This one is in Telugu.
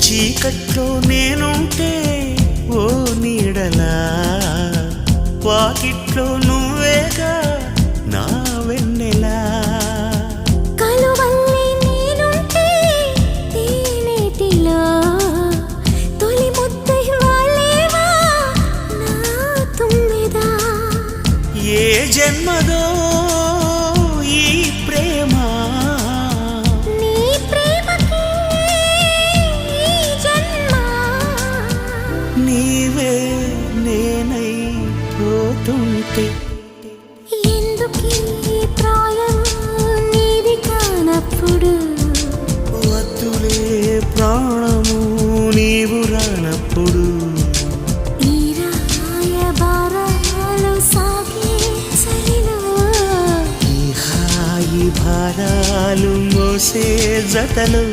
చీకట్లో నేనుంటే ఓ నీడలా, వాకిట్లో నువ్వేగా నా వెన్నెలా. కలువల్లి నేనుంటే తేనెటిలా, తొలి ముద్దై వాలేవా నా తుమ్మెదా. ఏ జన్మదో ఈ ప్రేమ, నీ ప్రేమకి ఈ జన్మ. నీవే నేనై పోతుంటే ఎందుకీ ప్రాయం నీది కానప్పుడు, వద్దులే ప్రాణము నీవు రానప్పుడు. ఈ రాయబారాలు సాగే చలిలో, ఈ హాయి భారాలు మోసే జతలు